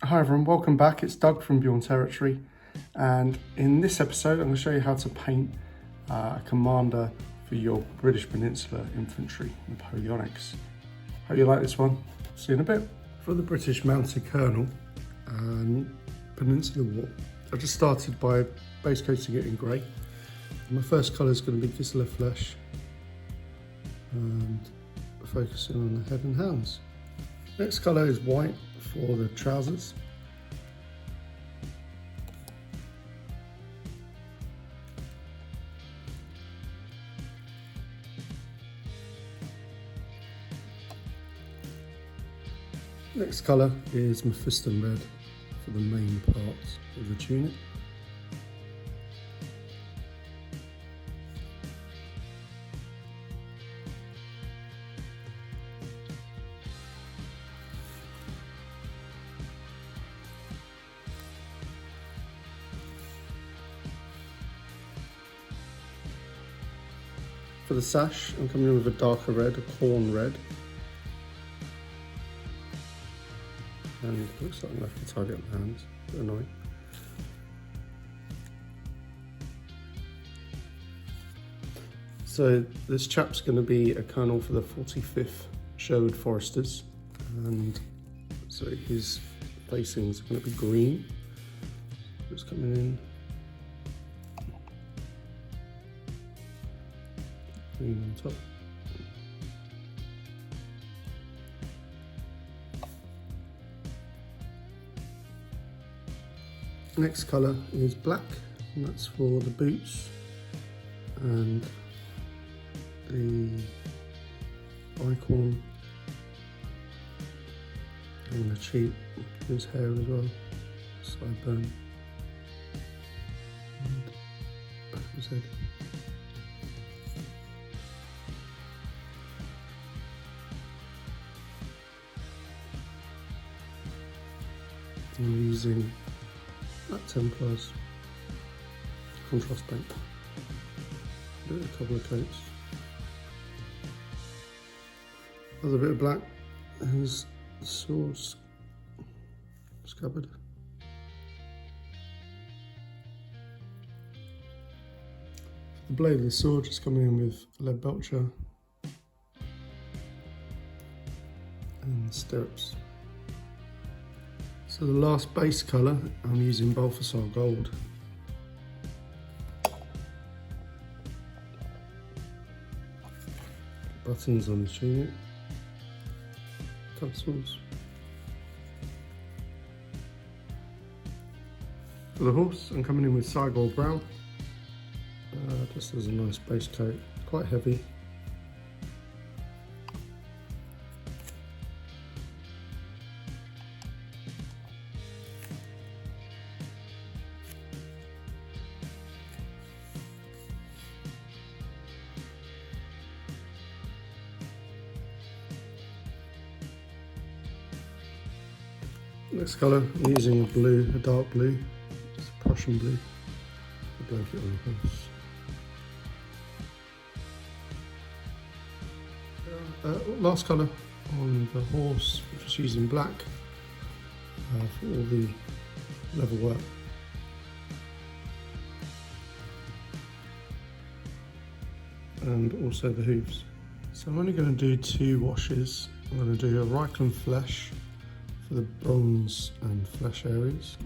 Hi everyone, welcome back. It's Doug from Beyond Territory, and in this episode I'm going to show you how to paint a commander for your British Peninsula infantry, Napoleonics. Hope you like this one. See you in a bit. For the British Mounted Colonel and Peninsula War, I just started by base coating it in grey. My first colour is going to be Kislev Flesh and focusing on the head and hands. Next colour is white for the trousers. Next colour is Mephisto Red for the main parts of the tunic. For the sash, I'm coming in with a darker red, a corn red. And it looks like I'm going to have to tidy up my hands, a bit annoying. So this chap's going to be a colonel for the 45th Sherwood Foresters, and so his facings are going to be green. It's coming in green on top. Next colour is black, and that's for the boots and the bicorn and the cheek, his hair as well, sideburn and back of his head. I'm using that Templars contrast paint. Do a couple of coats. Another bit of black is the sword scabbard. The blade of the sword just coming in with lead belcher and stirrups. So the last base colour, I'm using Balthasar Gold. Buttons on the tunic, tassels. For the horse, I'm coming in with Cygor Brown, just as a nice base coat, quite heavy. Next colour, I'm using a blue, a dark blue, it's a Prussian blue, a blanket on the horse. Last colour on the horse, just using black for all the leather work. And also the hooves. So I'm only going to do 2 washes. I'm going to do a Reichland Flesh for the bronze and flesh areas,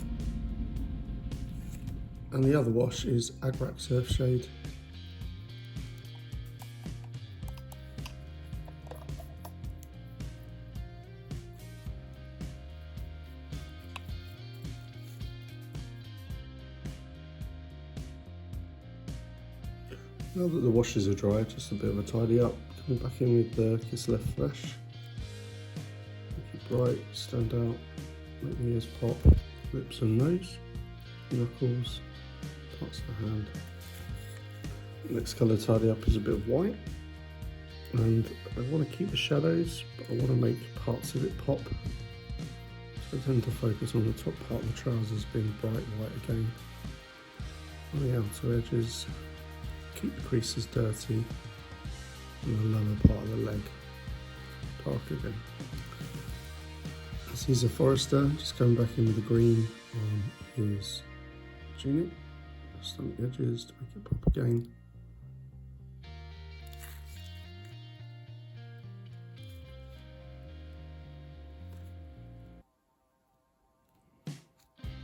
and the other wash is Agrak Surfshade. Now that the washes are dry, just a bit of a tidy up, coming back in with the Kislev Flesh. Bright, stand out, make the ears pop, lips and nose, knuckles, parts of the hand. Next colour tidy up is a bit of white, and I want to keep the shadows, but I want to make parts of it pop. So I tend to focus on the top part of the trousers being bright white again. On the outer edges, keep the creases dirty, and the lower part of the leg dark again. He's a forester, just going back in with the green on his tunic, just on the edges to make it pop again.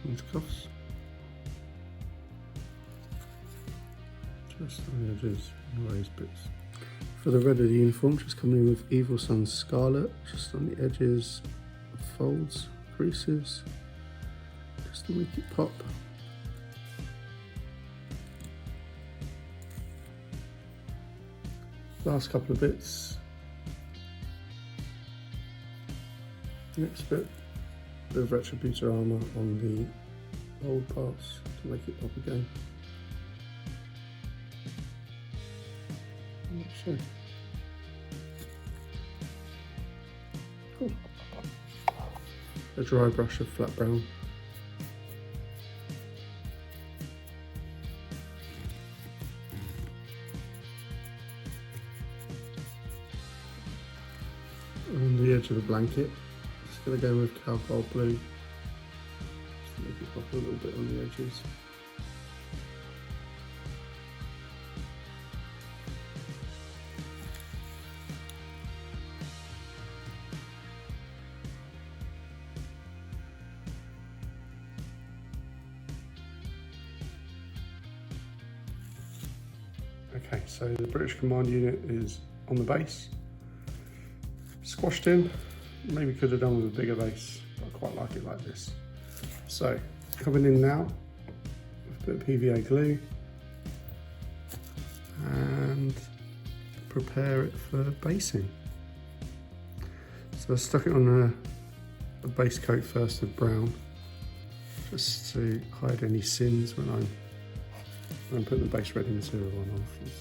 His cuffs, just on the edges, and raised bits. For the red of the uniform, just coming in with Evil Sun's Scarlet, just on the edges, folds, creases, just to make it pop. Last couple of bits. Next bit of Retributor armour on the old parts to make it pop again. So, cool. A dry brush of flat brown. On the edge of the blanket, just going to go with Cowboy Blue, just to make it pop a little bit on the edges. Okay, so the British Command unit is on the base, squashed in. Maybe could have done with a bigger base, but I quite like it like this. So, coming in now with a bit of PVA glue and prepare it for basing. So I stuck it on a base coat first of brown, just to hide any sins when I'm putting the base ready material on afterwards.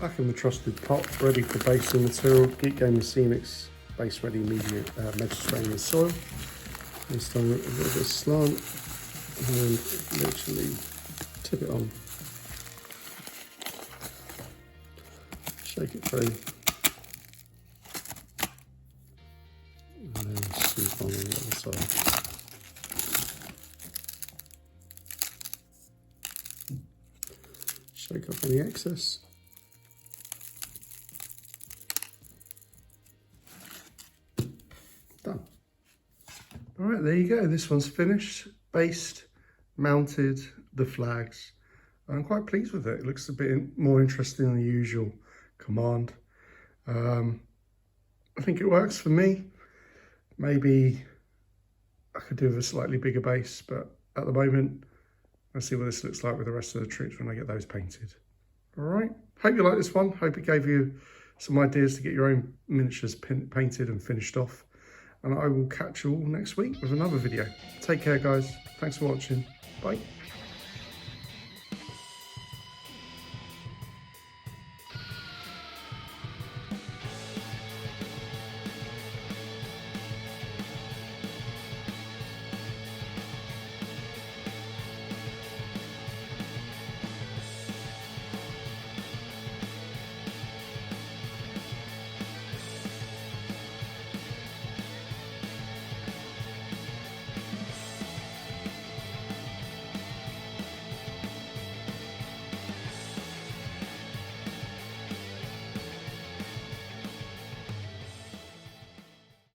Back in the trusted pot, ready for basing material. Geek Gamer Scenics base ready immediate Mediterranean soil. This time with a little bit of slant and literally tip it on. Shake it through. And then sweep on the other side. Shake off any excess. Done. All right, there you go. This one's finished, based, mounted, the flags. I'm quite pleased with it. It looks a bit more interesting than the usual command. I think it works for me. Maybe I could do with a slightly bigger base, but at the moment, let's see what this looks like with the rest of the troops when I get those painted. All right, hope you like this one. Hope it gave you some ideas to get your own miniatures painted and finished off. And I will catch you all next week with another video. Take care, guys. Thanks for watching. Bye.